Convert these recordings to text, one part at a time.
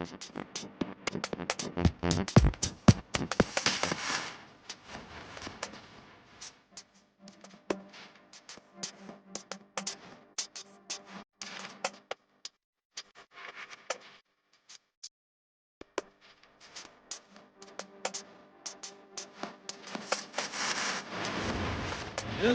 Hello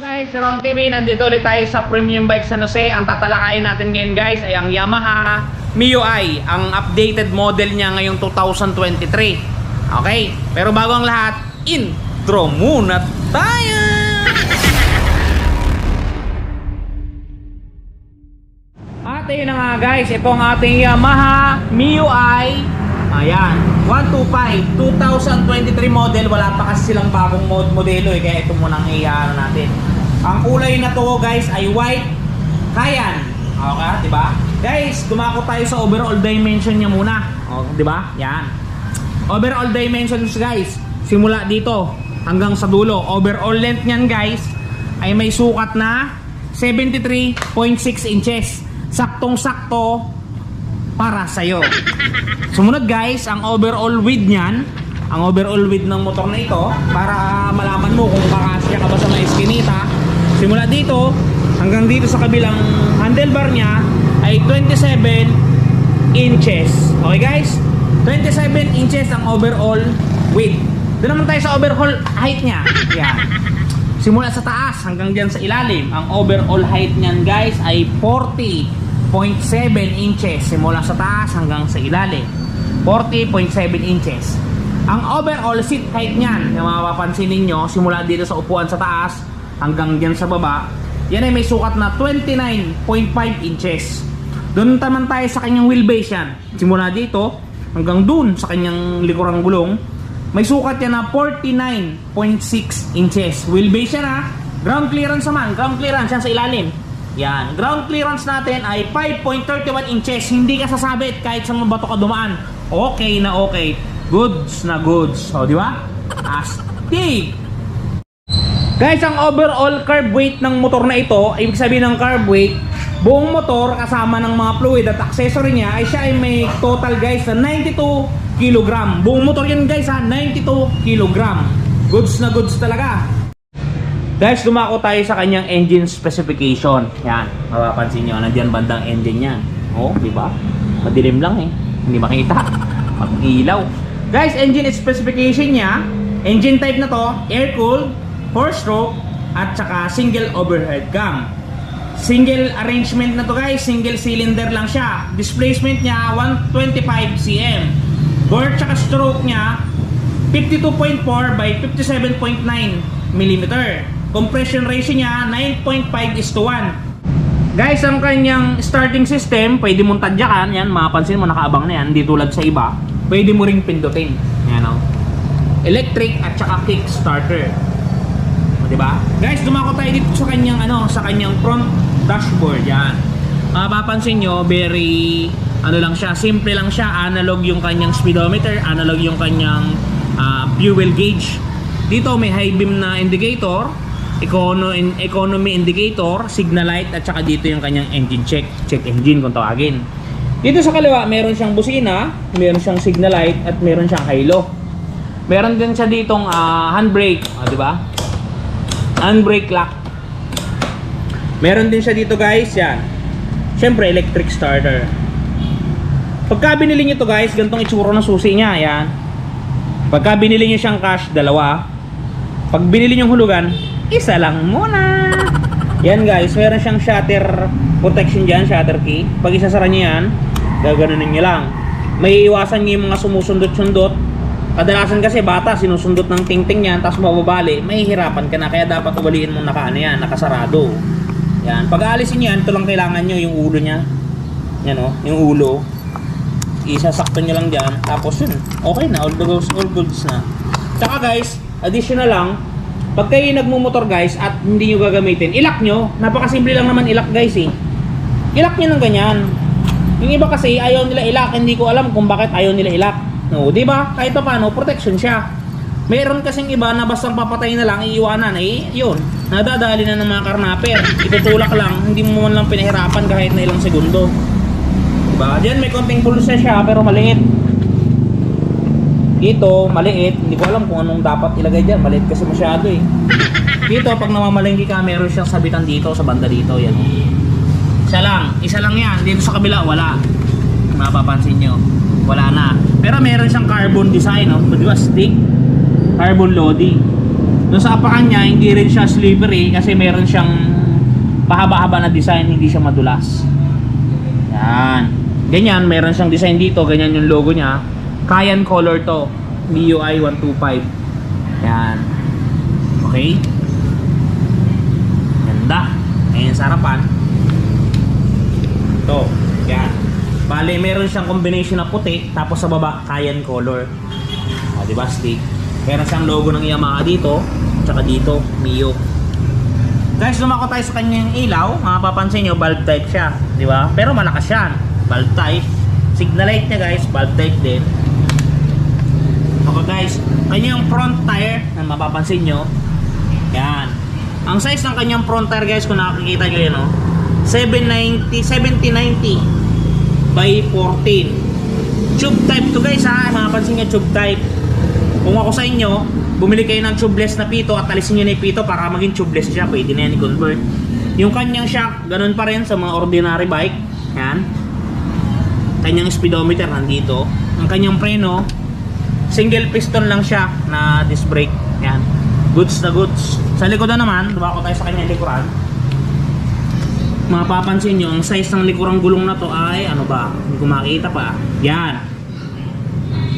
guys, Ron TV, nandito ulit tayo sa Premium Bike San Jose. Ang tatalakayin natin ngayon guys ay ang Yamaha MIUI, ang updated model niya ngayong 2023. Okay, pero bago ang lahat, intro muna tayo! At ayun na nga guys, ito ang ating Yamaha MIUI. Ayan, 125 2023 model. Wala pa kasi silang bagong modelo eh, kaya ito muna ang iyaano natin. Ang kulay na to guys ay white Cayenne. Okay, di ba? Guys, dumako tayo sa overall dimension niya muna. Okay, di ba? Yan. Overall dimensions guys, simula dito hanggang sa dulo. Overall length niyan guys ay may sukat na 73.6 inches. Saktong-sakto para sa'yo. Sumunod guys, ang overall width niyan, ang overall width ng motor na ito, para malaman mo kung kakasya ka ba sa mga eskinita. Simula dito hanggang dito sa kabilang handlebar niya ay 27 inches. Okay guys? 27 inches ang overall width. Doon naman tayo sa overall height niya. Yan. Simula sa taas hanggang dyan sa ilalim, ang overall height niyan guys ay 40.7 inches. Simula sa taas hanggang sa ilalim, 40.7 inches. Ang overall seat height niyan, yung mapapansin ninyo, simula dito sa upuan sa taas hanggang dyan sa baba, yan ay may sukat na 29.5 inches. Doon naman tayo sa kanyang wheelbase yan. Simula dito hanggang dun sa kanyang likurang gulong, may sukat yan na 49.6 inches. Wheelbase yan ha. Ground clearance naman, ground clearance yan sa ilalim. Yan, ground clearance natin ay 5.31 inches. Hindi ka sasabit kahit sa mga bato ka dumaan. Okay na okay. Goods na goods. O, di ba? Astig! Guys, ang overall carb weight ng motor na ito, ibig sabihin ng carb weight, buong motor kasama ng mga fluid at accessory niya ay siya ay may total guys na 92 kg. Buong motor yan guys ha, 92 kg. Goods na goods talaga. Guys, dumako tayo sa kanyang engine specification. Yan, mapapansin nyo, nandiyan bandang engine yan. Oh, di ba? Madilim lang eh. Hindi makita. Mag-ilaw. Guys, engine specification niya, engine type na to, air-cooled, 4-stroke, at saka single overhead cam. Single arrangement na to guys, single cylinder lang siya. Displacement niya, 125 cm. Bore tsaka stroke niya, 52.4 by 57.9 mm. Compression ratio niya 9.5:1. Guys, ang kanyang starting system, pwede mong tadyakan. Yan, mapapansin mo, nakaabang na yan. Hindi tulad sa iba. Pwede mo ring pindutin. Yan o. Electric at saka kick starter. O, diba? Guys, dumako tayo dito sa kanyang, sa kanyang front dashboard. Yan. Mapapansin nyo, very, lang siya. Simple lang siya. Analog yung kanyang speedometer. Analog yung kanyang fuel gauge. Dito may high beam na indicator, economy indicator, signal light, at saka dito yung kanyang engine check engine kung tawagin. Dito sa kaliwa meron siyang busina, meron siyang signal light, at meron siyang halo. Meron din siya ditong handbrake, di ba? Handbrake lock. Meron din siya dito guys, yan. Syempre electric starter. Pagka binili niyo to guys, ganitong itsura ng susi niya, yan. Pagka binili niyo siyang cash, dalawa. Pag binili niyong hulugan, isa lang muna. Yan guys, meron siyang shutter protection dyan, shutter key. Pag isasara niyo yan, gaganunin niyo lang. May iwasan niyo yung mga sumusundot-sundot. Kadalasan kasi bata, sinusundot ng tingting yan, tapos mababali, mahihirapan ka na. Kaya dapat ubaliin mong nakasarado. Yan, pag aalisin niyo yan, ito lang kailangan niyo, yung ulo niya. Yan o, yung ulo. Isasakto niyo lang dyan, tapos yun, okay na, all goods na. Tsaka guys, additional lang, pag kayo nagmumotor guys at hindi nyo gagamitin, ilak nyo. Napakasimple lang naman ilak guys eh. Ilak nyo ng ganyan. Yung iba kasi ayaw nila ilak, hindi ko alam kung bakit ayaw nila ilak. No, di ba? Kahit pa paano, protection siya. Mayroon kasing iba na basta papatay na lang, iiwanan eh, yun. Nadadali na ng mga karnaper. Itutulak lang, hindi mo man lang pinahirapan kahit na ilang segundo. Diba? Diyan may konting pulsa siya pero maliit. Dito, maliit. Hindi ko alam kung anong dapat ilagay dyan. Maliit kasi masyado eh. Dito, pag namamalengke ka, meron siyang sabitan dito, sa banda dito. Yan. Isa lang yan. Dito sa kabila, wala. Mapapansin nyo. Wala na. Pero meron siyang carbon design, no? Di ba, stick? Carbon loading. Doon sa apakan niya, hindi rin siya slippery kasi meron siyang pahaba-haba na design, hindi siya madulas. Yan. Ganyan, meron siyang design dito. Ganyan yung logo niya. Cayenne color to, MIUI 125. Yan. Okay. Ganda. Ayan sa harapan. Ito. Yan. Bale, meron siyang combination na puti, tapos sa baba, Cayenne color. O, diba, stick? Meron siyang logo ng Yamaha dito, tsaka dito, Mio. Guys, lumako tayo sa kanyang ilaw. Mapapansin nyo, bulb type siya. Diba? Pero malakas yan. Bulb type. Signal light niya guys, bulb type din. Okay guys, kanyang front tire na mapapansin nyo, yan. Ang size ng kanyang front tire guys, kung nakikita nyo yun, no? 7090 by 14. Tube type to guys ha, mapapansin nyo tube type. Kung ako sa inyo, bumili kayo ng tubeless na pito at alisin nyo na yung pito para maging tubeless siya, pwede na yan i-convert. Yung kanyang shock, ganun pa rin sa mga ordinary bike. Yan. Kanyang speedometer nandito. Ang kanyang preno, single piston lang siya na disc brake. Yan. Goods na goods. Sa likodan naman, dumako tayo sa kanyang likuran. Mapapansin nyo, ang size ng likurang gulong na to ay, ano ba? Hindi ko makita pa. Yan.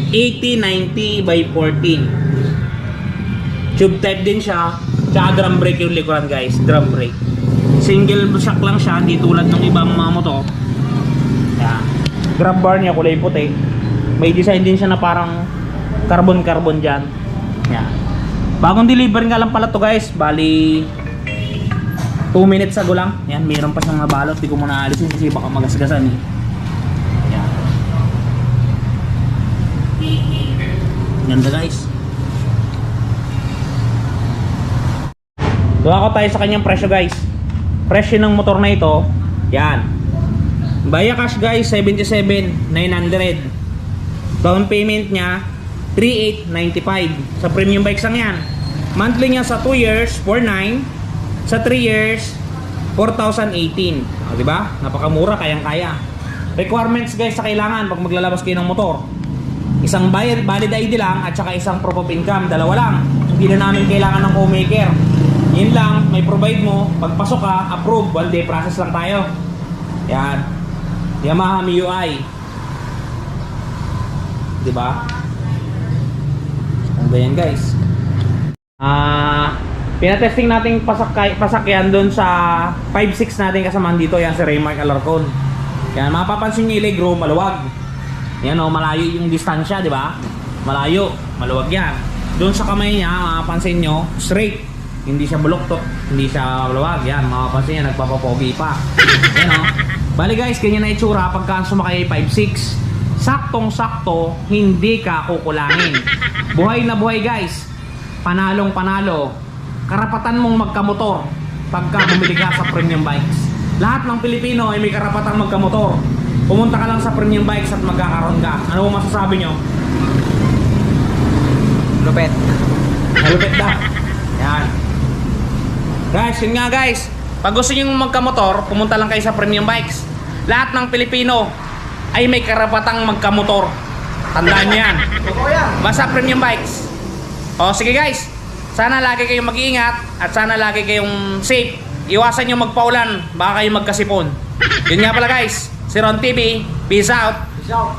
8090 by 14. Tube type din siya. Tsaka drum brake yung likuran guys. Drum brake. Single shock lang siya. Hindi tulad ng ibang mga moto. Yan. Grab bar niya kulay puti. May design din siya na parang carbon dyan. Yan. Bagong deliver nga lang pala to guys. Bali 2 minutes ago lang. Yan, mayroon pa siyang nabalot. Di ko muna alisin kasi baka magasgasan eh. Yan. Ganda guys. Doon ako tayo sa kanyang presyo guys. Presyo ng motor na ito, yan. Via cash guys, 77,900. Down payment niya 3,895. Sa premium bikes lang yan. Monthly niya sa 2 years 4,900. Sa 3 years 4,018. O, diba? Napakamura, kayang-kaya. Requirements guys sa kailangan pag maglalabas kayo ng motor. Isang valid ID lang at saka isang proof of income. Dalawa lang. Hindi na namin kailangan ng co-maker. Yun lang, may provide mo. Pagpasok ka, approve. 1 day process lang tayo. Yan. Yamaha MIUI. Diba? Ano ba yan guys? Pinatesting natin pasakyan doon sa 5.6 natin kasamaan dito. Yan si Raymark Alarcon. Yan, mapapansin nyo yung legroom, maluwag. Yan o, malayo yung distansya, di ba? Malayo, maluwag yan. Doon sa kamay niya, mapapansin nyo, straight. Hindi siya buloktot, hindi siya maluwag. Yan, mapapansin nyo, nagpapapogi pa. Yan o. Bali guys, ganyan na itsura pagka sumakay 5.6. Saktong-sakto, hindi ka kukulangin. Buhay na buhay guys. Panalong panalo. Karapatan mong magkamotor pagka bumili ka sa premium bikes. Lahat ng Pilipino ay may karapatang magkamotor. Pumunta ka lang sa premium bikes at magkakaroon ka. Ano mo masasabi nyo? Lupet. Malupet daw. Yan. Guys, yun nga guys. Pag gusto nyo magkamotor, pumunta lang kayo sa premium bikes. Lahat ng Pilipino ay may karapatang magkamotor. Tandaan nyo yan. Basta premium bikes. O sige guys. Sana lagi kayong mag-iingat at sana lagi kayong safe. Iwasan nyo magpaulan, baka kayo magkasipon. Yun nga pala guys, si Ron TV, peace out. Peace out.